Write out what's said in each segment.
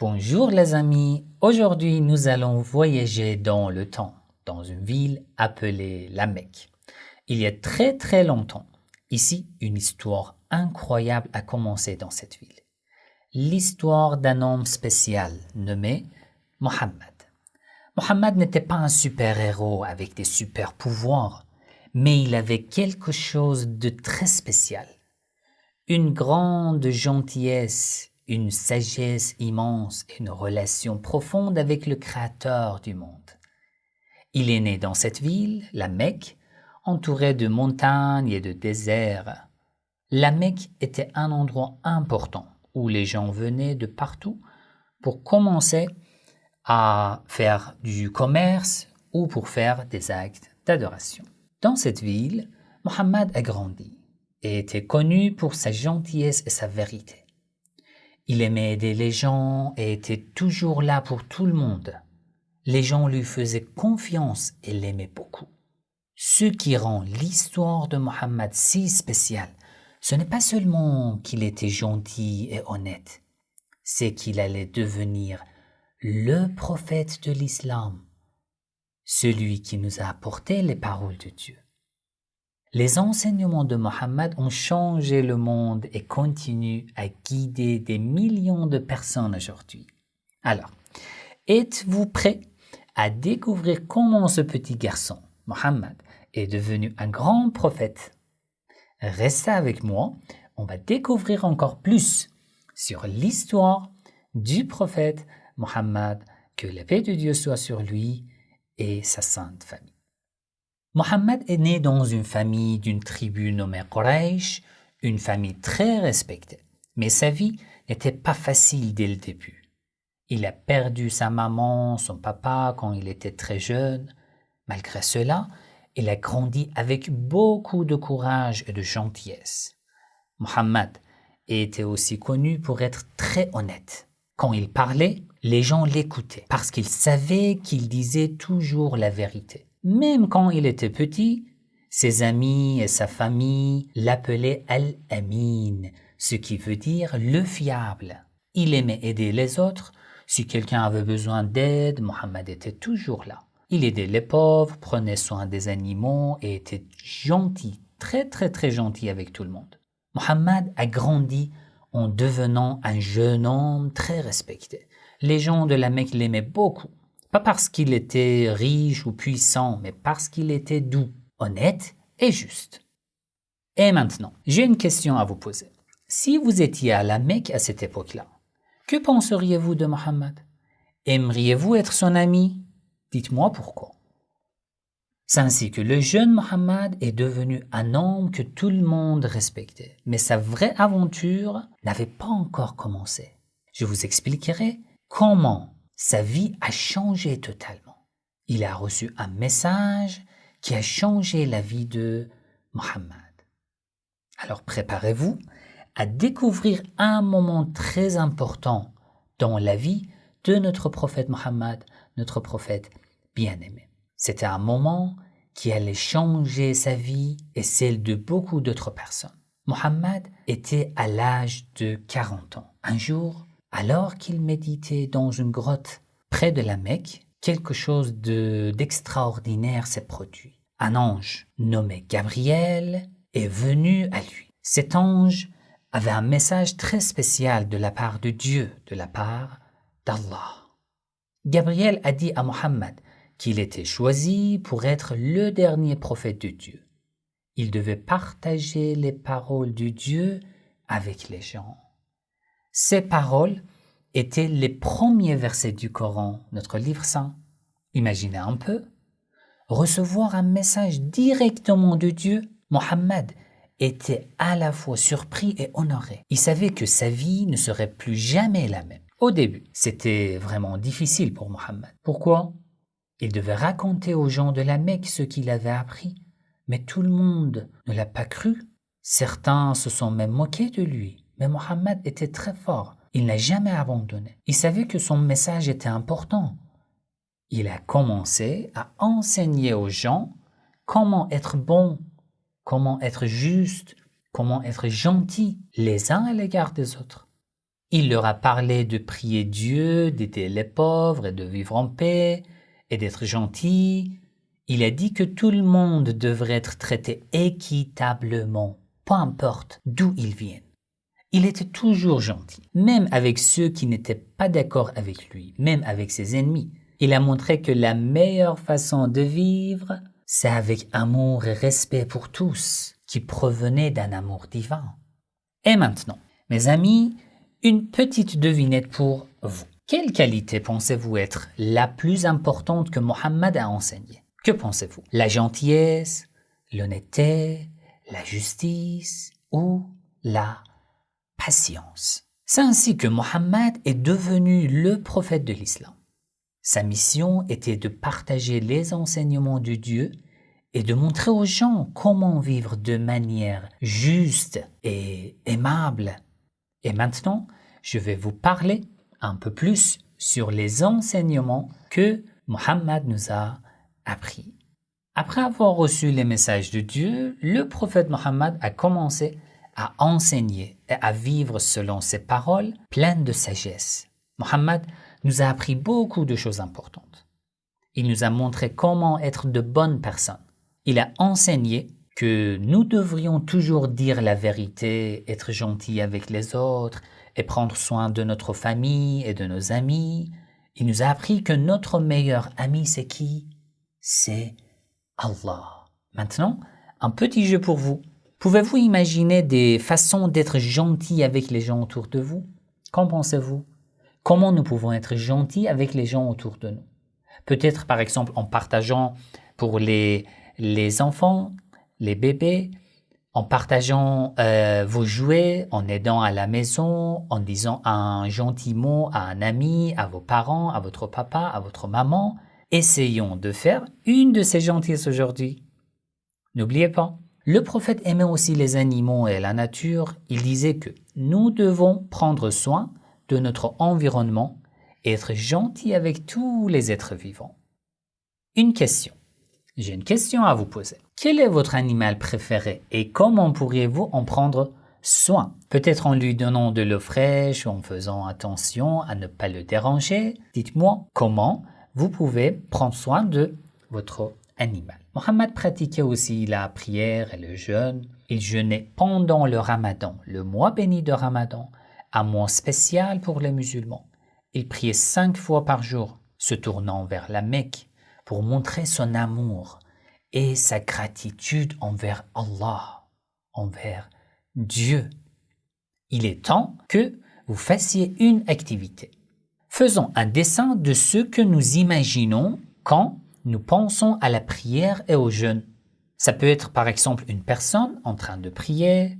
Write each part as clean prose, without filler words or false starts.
Bonjour les amis, aujourd'hui nous allons voyager dans le temps, dans une ville appelée la Mecque. Il y a très longtemps, ici une histoire incroyable a commencé dans cette ville. L'histoire d'un homme spécial nommé Mohammed. Mohammed n'était pas un super-héros avec des super-pouvoirs, mais il avait quelque chose de très spécial. Une grande gentillesse, une sagesse immense et une relation profonde avec le Créateur du monde. Il est né dans cette ville, la Mecque, entourée de montagnes et de déserts. La Mecque était un endroit important où les gens venaient de partout pour commencer à faire du commerce ou pour faire des actes d'adoration. Dans cette ville, Mohammed a grandi et était connu pour sa gentillesse et sa vérité. Il aimait aider les gens et était toujours là pour tout le monde. Les gens lui faisaient confiance et l'aimaient beaucoup. Ce qui rend l'histoire de Mohammed si spéciale, ce n'est pas seulement qu'il était gentil et honnête, c'est qu'il allait devenir le prophète de l'islam, celui qui nous a apporté les paroles de Dieu. Les enseignements de Mohammed ont changé le monde et continuent à guider des millions de personnes aujourd'hui. Alors, êtes-vous prêts à découvrir comment ce petit garçon, Mohammed, est devenu un grand prophète? Restez avec moi, on va découvrir encore plus sur l'histoire du prophète Mohammed, que la paix de Dieu soit sur lui et sa sainte famille. Mohammed est né dans une famille d'une tribu nommée Quraysh, une famille très respectée. Mais sa vie n'était pas facile dès le début. Il a perdu sa maman, son papa quand il était très jeune. Malgré cela, il a grandi avec beaucoup de courage et de gentillesse. Mohammed était aussi connu pour être très honnête. Quand il parlait, les gens l'écoutaient parce qu'ils savaient qu'il disait toujours la vérité. Même quand il était petit, ses amis et sa famille l'appelaient Al-Amin, ce qui veut dire le fiable. Il aimait aider les autres. Si quelqu'un avait besoin d'aide, Mohammed était toujours là. Il aidait les pauvres, prenait soin des animaux et était gentil, très gentil avec tout le monde. Mohammed a grandi en devenant un jeune homme très respecté. Les gens de la Mecque l'aimaient beaucoup. Pas parce qu'il était riche ou puissant, mais parce qu'il était doux, honnête et juste. Et maintenant, j'ai une question à vous poser. Si vous étiez à la Mecque à cette époque-là, que penseriez-vous de Mohammed? Aimeriez-vous être son ami? Dites-moi pourquoi. C'est ainsi que le jeune Mohammed est devenu un homme que tout le monde respectait. Mais sa vraie aventure n'avait pas encore commencé. Je vous expliquerai comment sa vie a changé totalement. Il a reçu un message qui a changé la vie de Mohammed. Alors préparez-vous à découvrir un moment très important dans la vie de notre prophète Mohammed, notre prophète bien-aimé. C'était un moment qui allait changer sa vie et celle de beaucoup d'autres personnes. Mohammed était à l'âge de 40 ans. Un jour, alors qu'il méditait dans une grotte près de la Mecque, quelque chose d'extraordinaire s'est produit. Un ange nommé Gabriel est venu à lui. Cet ange avait un message très spécial de la part de Dieu, de la part d'Allah. Gabriel a dit à Mohammed qu'il était choisi pour être le dernier prophète de Dieu. Il devait partager les paroles de Dieu avec les gens. Ces paroles étaient les premiers versets du Coran, notre livre saint. Imaginez un peu, recevoir un message directement de Dieu. Mohammed était à la fois surpris et honoré. Il savait que sa vie ne serait plus jamais la même. Au début, c'était vraiment difficile pour Mohammed. Pourquoi? Il devait raconter aux gens de la Mecque ce qu'il avait appris. Mais tout le monde ne l'a pas cru. Certains se sont même moqués de lui. Mais Mohammed était très fort. Il n'a jamais abandonné. Il savait que son message était important. Il a commencé à enseigner aux gens comment être bon, comment être juste, comment être gentil les uns à l'égard des autres. Il leur a parlé de prier Dieu, d'aider les pauvres et de vivre en paix et d'être gentil. Il a dit que tout le monde devrait être traité équitablement, peu importe d'où ils viennent. Il était toujours gentil, même avec ceux qui n'étaient pas d'accord avec lui, même avec ses ennemis. Il a montré que la meilleure façon de vivre, c'est avec amour et respect pour tous, qui provenait d'un amour divin. Et maintenant, mes amis, une petite devinette pour vous. Quelle qualité pensez-vous être la plus importante que Mohammed a enseignée? Que pensez-vous? La gentillesse, l'honnêteté, la justice ou la patience? C'est ainsi que Mohammed est devenu le prophète de l'islam. Sa mission était de partager les enseignements de Dieu et de montrer aux gens comment vivre de manière juste et aimable. Et maintenant, je vais vous parler un peu plus sur les enseignements que Mohammed nous a appris. Après avoir reçu les messages de Dieu, le prophète Mohammed a commencé à enseigner et à vivre selon ses paroles pleines de sagesse. Mohammed nous a appris beaucoup de choses importantes. Il nous a montré comment être de bonnes personnes. Il a enseigné que nous devrions toujours dire la vérité, être gentils avec les autres et prendre soin de notre famille et de nos amis. Il nous a appris que notre meilleur ami, c'est qui? C'est Allah. Maintenant, un petit jeu pour vous. Pouvez-vous imaginer des façons d'être gentil avec les gens autour de vous? Qu'en pensez-vous? Comment nous pouvons être gentils avec les gens autour de nous? Peut-être par exemple en partageant pour les enfants, les bébés, en partageant vos jouets, en aidant à la maison, en disant un gentil mot à un ami, à vos parents, à votre papa, à votre maman. Essayons de faire une de ces gentillesses aujourd'hui. N'oubliez pas, le prophète aimait aussi les animaux et la nature. Il disait que nous devons prendre soin de notre environnement et être gentils avec tous les êtres vivants. Une question. J'ai une question à vous poser. Quel est votre animal préféré et comment pourriez-vous en prendre soin? Peut-être en lui donnant de l'eau fraîche ou en faisant attention à ne pas le déranger. Dites-moi comment vous pouvez prendre soin de votre animal. Mohammed pratiquait aussi la prière et le jeûne. Il jeûnait pendant le Ramadan, le mois béni de Ramadan, un mois spécial pour les musulmans. Il priait 5 fois par jour, se tournant vers la Mecque pour montrer son amour et sa gratitude envers Allah, envers Dieu. Il est temps que vous fassiez une activité. Faisons un dessin de ce que nous imaginons quand nous pensons à la prière et au jeûne. Ça peut être par exemple une personne en train de prier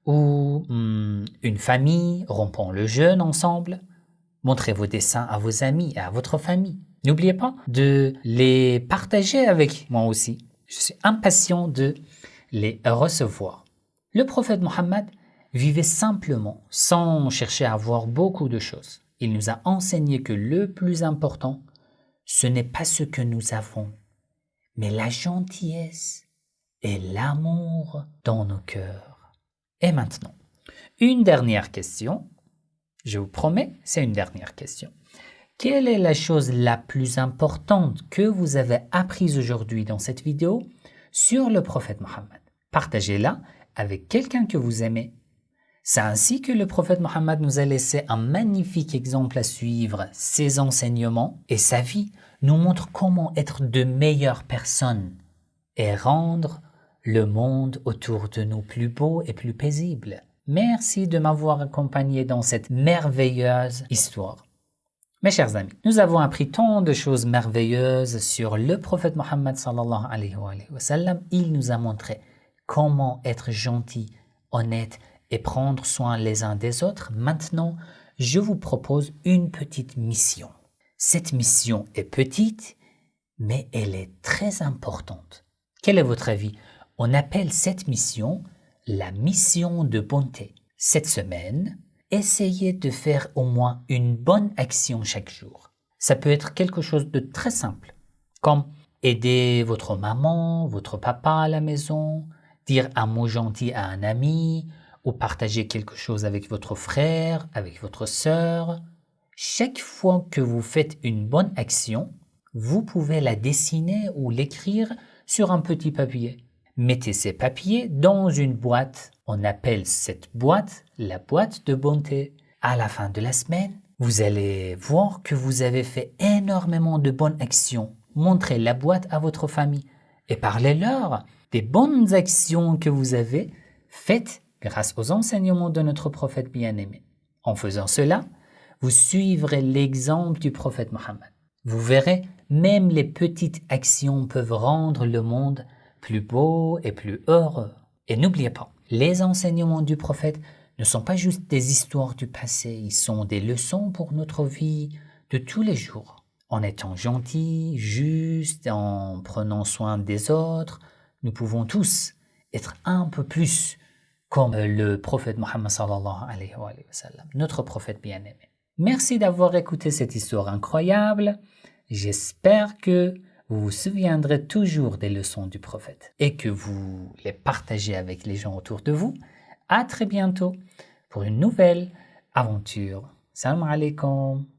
ou une famille rompant le jeûne ensemble. Montrez vos dessins à vos amis et à votre famille. N'oubliez pas de les partager avec moi aussi. Je suis impatient de les recevoir. Le prophète Mohammed vivait simplement, sans chercher à avoir beaucoup de choses. Il nous a enseigné que le plus important, ce n'est pas ce que nous avons, mais la gentillesse et l'amour dans nos cœurs. Et maintenant, une dernière question. Je vous promets, c'est une dernière question. Quelle est la chose la plus importante que vous avez apprise aujourd'hui dans cette vidéo sur le prophète Mohammed? Partagez-la avec quelqu'un que vous aimez. C'est ainsi que le prophète Mohammed nous a laissé un magnifique exemple à suivre. Ses enseignements et sa vie nous montrent comment être de meilleures personnes et rendre le monde autour de nous plus beau et plus paisible. Merci de m'avoir accompagné dans cette merveilleuse histoire. Mes chers amis, nous avons appris tant de choses merveilleuses sur le prophète Mohammed sallallahu alayhi wa sallam. Il nous a montré comment être gentil, honnête et prendre soin les uns des autres. Maintenant, je vous propose une petite mission. Cette mission est petite, mais elle est très importante. Quel est votre avis? On appelle cette mission la mission de bonté. Cette semaine, essayez de faire au moins une bonne action chaque jour. Ça peut être quelque chose de très simple, comme aider votre maman, votre papa à la maison, dire un mot gentil à un ami, ou partagez quelque chose avec votre frère, avec votre sœur. Chaque fois que vous faites une bonne action, vous pouvez la dessiner ou l'écrire sur un petit papier. Mettez ces papiers dans une boîte. On appelle cette boîte la boîte de bonté. À la fin de la semaine, vous allez voir que vous avez fait énormément de bonnes actions. Montrez la boîte à votre famille et parlez-leur des bonnes actions que vous avez faites grâce aux enseignements de notre prophète bien-aimé. En faisant cela, vous suivrez l'exemple du prophète Mohammed. Vous verrez, même les petites actions peuvent rendre le monde plus beau et plus heureux. Et n'oubliez pas, les enseignements du prophète ne sont pas juste des histoires du passé, ils sont des leçons pour notre vie de tous les jours. En étant gentils, justes, en prenant soin des autres, nous pouvons tous être un peu plus comme le prophète Mohammed sallallahu alayhi wa sallam, notre prophète bien-aimé. Merci d'avoir écouté cette histoire incroyable. J'espère que vous vous souviendrez toujours des leçons du prophète et que vous les partagez avec les gens autour de vous. À très bientôt pour une nouvelle aventure. Salam alaikum.